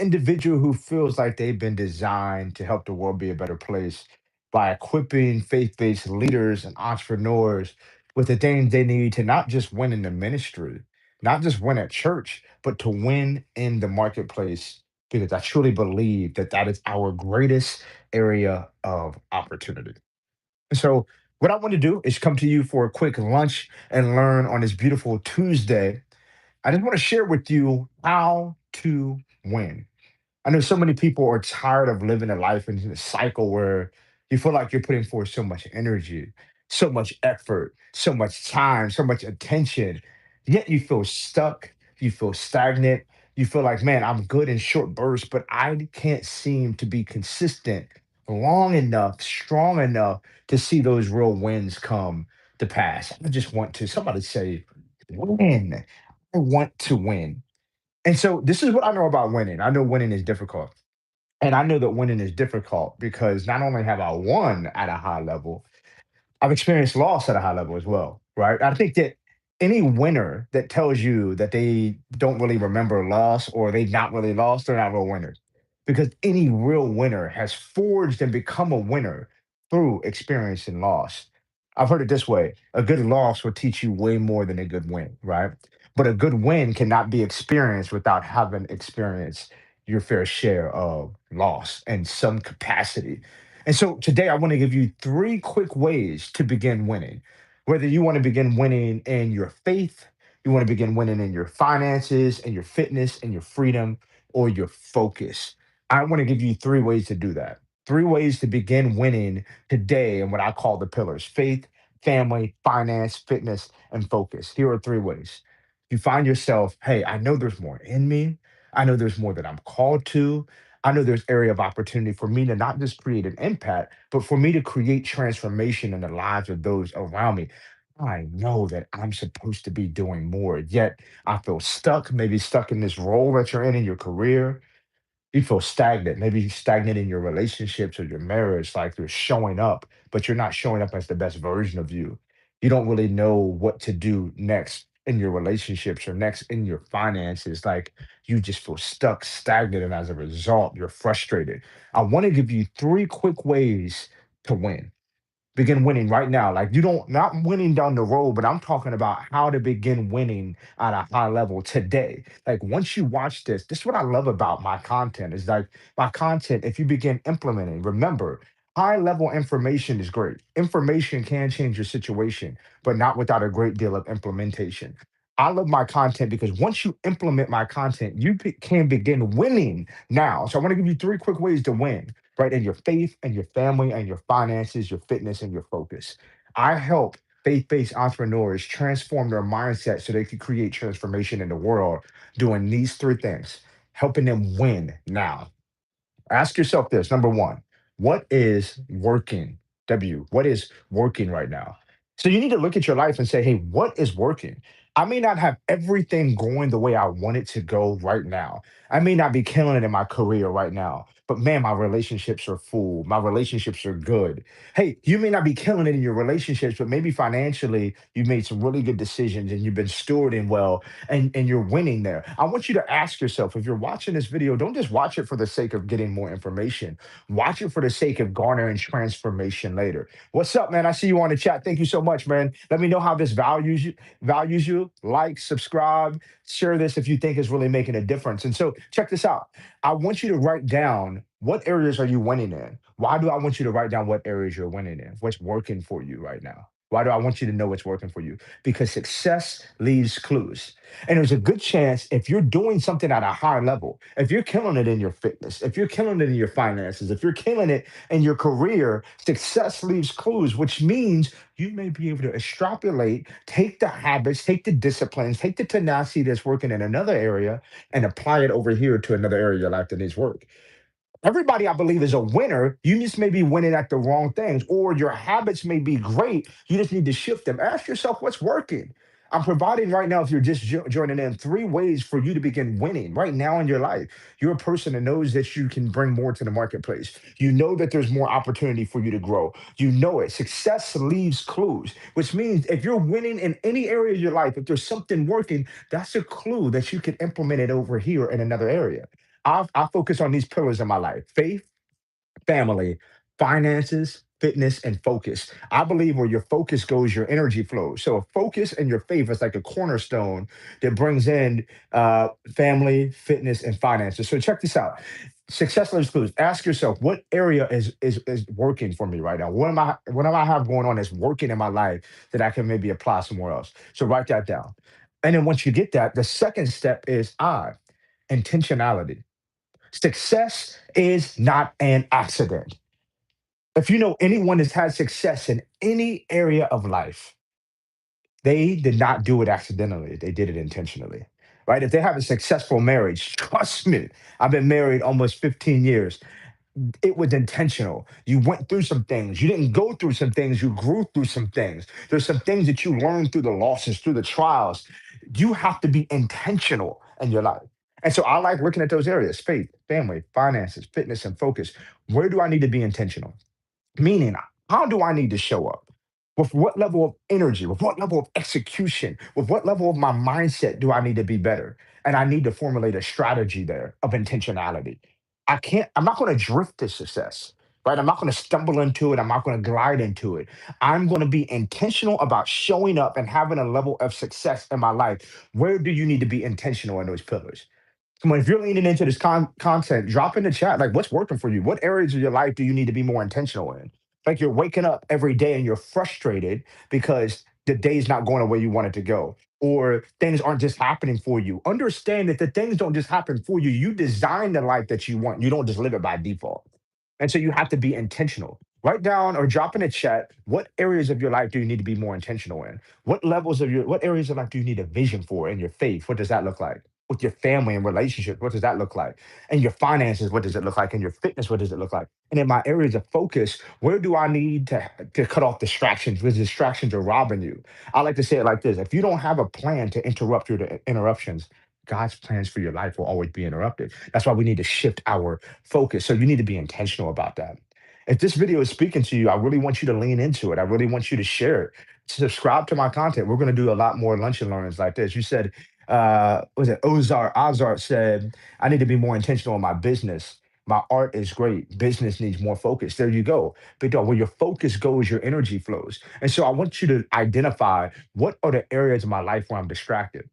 individual who feels like they've been designed to help the world be a better place by equipping faith-based leaders and entrepreneurs with the things they need to not just win in the ministry, not just win at church, but to win in the marketplace. Because I truly believe that that is our greatest area of opportunity. So, what I want to do is come to you for a quick lunch and learn on this beautiful Tuesday. I just want to share with you how to win. I know so many people are tired of living a life in a cycle where you feel like you're putting forth so much energy, so much effort, so much time, so much attention, yet you feel stuck, you feel stagnant, you feel like, man, I'm good in short bursts, but I can't seem to be consistent long enough, strong enough to see those real wins come to pass. I just want to, somebody say, win. I want to win. And so this is what I know about winning. I know winning is difficult. And I know that winning is difficult because not only have I won at a high level, I've experienced loss at a high level as well, right? I think that any winner that tells you that they don't really remember loss or they've not really lost, they're not real winners. Because any real winner has forged and become a winner through experiencing loss. I've heard it this way: a good loss will teach you way more than a good win, right? But a good win cannot be experienced without having experienced your fair share of loss in some capacity. And so today I want to give you three quick ways to begin winning. Whether you want to begin winning in your faith, you want to begin winning in your finances, and your fitness, and your freedom, or your focus. I want to give you three ways to do that. Three ways to begin winning today in what I call the pillars: faith, family, finance, fitness, and focus. Here are three ways. You find yourself, hey, I know there's more in me. I know there's more that I'm called to. I know there's area of opportunity for me to not just create an impact, but for me to create transformation in the lives of those around me. I know that I'm supposed to be doing more, yet I feel stuck, maybe stuck in this role that you're in your career. You feel stagnant, maybe you're stagnant in your relationships or your marriage, like you're showing up, but you're not showing up as the best version of you. You don't really know what to do next in your relationships or next in your finances. Like you just feel stuck, stagnant, and as a result, you're frustrated. I want to give you three quick ways to win. Begin winning right now. Like you don't, not winning down the road, but I'm talking about how to begin winning at a high level today. Like once you watch this is what I love about my content is like my content, if you begin implementing, remember, high level information is great. Information can change your situation, but not without a great deal of implementation. I love my content because once you implement my content, can begin winning now. So I want to give you three quick ways to win, right? In your faith and your family and your finances, your fitness and your focus. I help faith-based entrepreneurs transform their mindset so they can create transformation in the world doing these three things, helping them win now. Ask yourself this. Number one, what is working? What is working right now? So you need to look at your life and say, hey, what is working? I may not have everything going the way I want it to go right now. I may not be killing it in my career right now, but man, my relationships are full. My relationships are good. Hey, you may not be killing it in your relationships, but maybe financially you made some really good decisions and you've been stewarding well and you're winning there. I want you to ask yourself, if you're watching this video, don't just watch it for the sake of getting more information. Watch it for the sake of garnering transformation later. What's up, man? I see you on the chat. Thank you so much, man. Let me know how this values you. Like, subscribe, share this if you think it's really making a difference. And so check this out. I want you to write down, what areas are you winning in? Why do I want you to write down what areas you're winning in? What's working for you right now? Why do I want you to know what's working for you? Because success leaves clues. And there's a good chance if you're doing something at a high level, if you're killing it in your fitness, if you're killing it in your finances, if you're killing it in your career, success leaves clues, which means you may be able to extrapolate, take the habits, take the disciplines, take the tenacity that's working in another area and apply it over here to another area of your life that needs work. Everybody, I believe, is a winner. You just may be winning at the wrong things, or your habits may be great. You just need to shift them. Ask yourself what's working. I'm providing right now, if you're just joining in, three ways for you to begin winning right now in your life. You're a person that knows that you can bring more to the marketplace. You know that there's more opportunity for you to grow. You know it. Success leaves clues, which means if you're winning in any area of your life, if there's something working, that's a clue that you can implement it over here in another area. I focus on these pillars in my life: faith, family, finances, fitness, and focus. I believe where your focus goes, your energy flows. So, a focus and your faith is like a cornerstone that brings in family, fitness, and finances. So, check this out. Success lives clues. Ask yourself, what area is working for me right now? What am I have going on that's working in my life that I can maybe apply somewhere else? So write that down. And then once you get that, the second step is intentionality. Success is not an accident. If you know anyone that's had success in any area of life, they did not do it accidentally. They did it intentionally, right? If they have a successful marriage, trust me, I've been married almost 15 years. It was intentional. You went through some things. You didn't go through some things. You grew through some things. There's some things that you learned through the losses, through the trials. You have to be intentional in your life. And so I like looking at those areas: faith, family, finances, fitness, and focus. Where do I need to be intentional? Meaning, how do I need to show up? With what level of energy, with what level of execution, with what level of my mindset do I need to be better? And I need to formulate a strategy there of intentionality. I'm not going to drift to success, right? I'm not going to stumble into it. I'm not going to glide into it. I'm going to be intentional about showing up and having a level of success in my life. Where do you need to be intentional in those pillars? Come on, if you're leaning into this content, drop in the chat. Like, what's working for you? What areas of your life do you need to be more intentional in? Like, you're waking up every day and you're frustrated because the day's not going the way you want it to go, or things aren't just happening for you. Understand that the things don't just happen for you. You design the life that you want. You don't just live it by default. And so you have to be intentional. Write down or drop in a chat, what areas of your life do you need to be more intentional in? What areas of life do you need a vision for in your faith? What does that look like? With your family and relationships, what does that look like? And your finances, what does it look like? And your fitness, what does it look like? And in my areas of focus, where do I need to cut off distractions? Because distractions are robbing you. I like to say it like this: if you don't have a plan to interrupt your interruptions, God's plans for your life will always be interrupted. That's why we need to shift our focus. So you need to be intentional about that. If this video is speaking to you, I really want you to lean into it. I really want you to share it. Subscribe to my content. We're going to do a lot more lunch and learns like this. You said, was it Ozart said, I need to be more intentional in my business. My art is great. Business needs more focus. There you go. Big dog, where your focus goes, your energy flows. And so I want you to identify, what are the areas of my life where I'm distracted?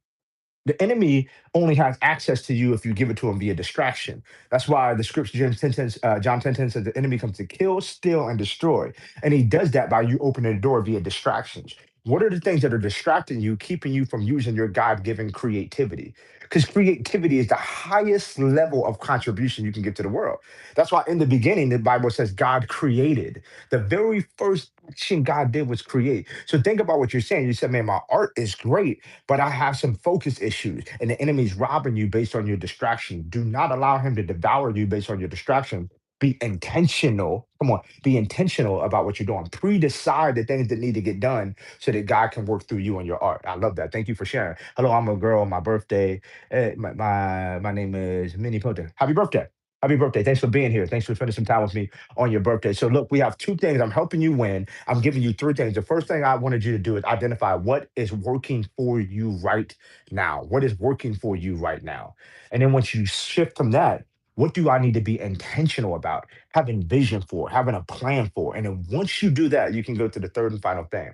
The enemy only has access to you if you give it to him via distraction. That's why the scripture, John 10:10 says the enemy comes to kill, steal, and destroy. And he does that by you opening the door via distractions. What are the things that are distracting you, keeping you from using your God given creativity? Because creativity is the highest level of contribution you can give to the world. That's why in the beginning, the Bible says God created. The very first action God did was create. So think about what you're saying. You said, man, my art is great, but I have some focus issues, and the enemy's robbing you based on your distraction. Do not allow him to devour you based on your distraction. Be intentional. Come on, be intentional about what you're doing. Pre-decide the things that need to get done so that God can work through you and your art. I love that. Thank you for sharing. Hello, I'm a girl. My birthday. My name is Minnie Potter. Happy birthday. Happy birthday. Thanks for being here. Thanks for spending some time with me on your birthday. So, look, we have two things. I'm helping you win. I'm giving you three things. The first thing I wanted you to do is identify what is working for you right now. What is working for you right now? And then once you shift from that, what do I need to be intentional about, having vision for, having a plan for? And then once you do that, you can go to the third and final thing.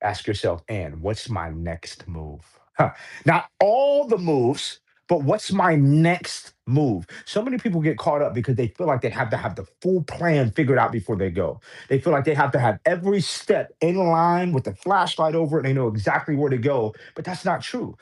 Ask yourself, and what's my next move? Huh. Not all the moves, but what's my next move? So many people get caught up because they feel like they have to have the full plan figured out before they go. They feel like they have to have every step in line with the flashlight over it and they know exactly where to go, but that's not true.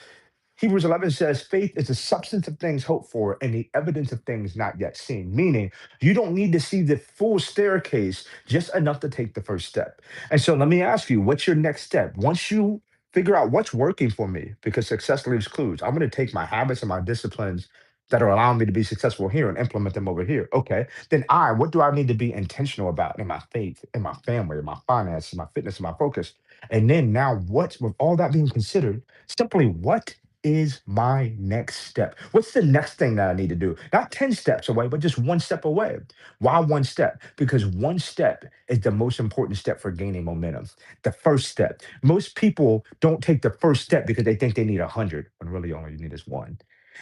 Hebrews 11 says, faith is the substance of things hoped for and the evidence of things not yet seen. Meaning, you don't need to see the full staircase, just enough to take the first step. And so let me ask you, what's your next step? Once you figure out what's working for me, because success leaves clues, I'm going to take my habits and my disciplines that are allowing me to be successful here and implement them over here. Okay. Then what do I need to be intentional about in my faith, in my family, in my finances, my fitness, and my focus? And then now, with all that being considered, simply what is my next step? What's the next thing that I need to do? Not 10 steps away, but just one step away. Why one step? Because one step is the most important step for gaining momentum. The first step. Most people don't take the first step because they think they need 100, when really all you need is one.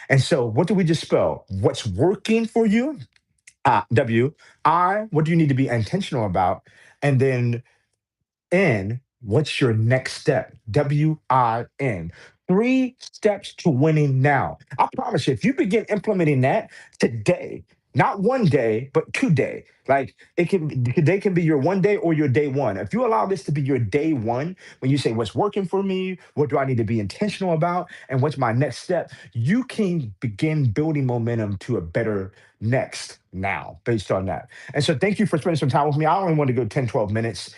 And so, what do we just spell? What's working for you? W. What do you need to be intentional about? And then N, what's your next step? W-I-N. 3 steps to winning now. I promise you, if you begin implementing that today, not one day, but today, like today can be your one day or your day one. If you allow this to be your day one, when you say what's working for me, what do I need to be intentional about, and what's my next step, you can begin building momentum to a better next now based on that. And so thank you for spending some time with me. I only want to go 10, 12 minutes.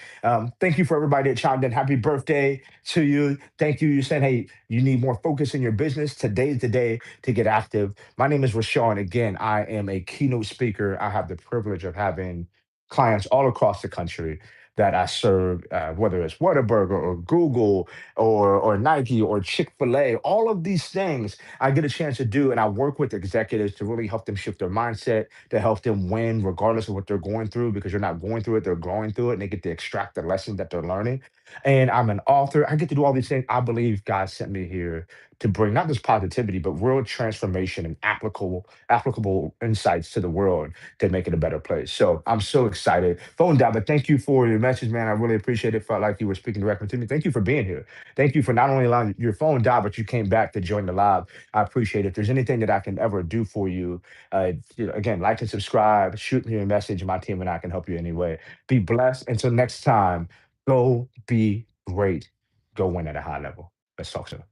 Thank you for everybody that chimed in. Happy birthday to you. Thank you. You said, hey, you need more focus in your business. Today's the day to get active. My name is Rashawn. Again, I am a keynote speaker. I have the privilege of having clients all across the country that I serve, whether it's Whataburger or Google or Nike or Chick-fil-A, all of these things I get a chance to do. And I work with executives to really help them shift their mindset, to help them win regardless of what they're going through, because they're not going through it, they're going through it, and they get to extract the lesson that they're learning. And I'm an author. I get to do all these things. I believe God sent me here to bring not just positivity, but real transformation and applicable insights to the world to make it a better place. So I'm so excited. Phone down, but thank you for your message, man. I really appreciate it. Felt like you were speaking directly to me. Thank you for being here. Thank you for not only allowing your phone die, but you came back to join the live. I appreciate it. If there's anything that I can ever do for you, again, like and subscribe, shoot me a message. My team and I can help you anyway. Be blessed. Until next time, go be great. Go win at a high level. Let's talk soon.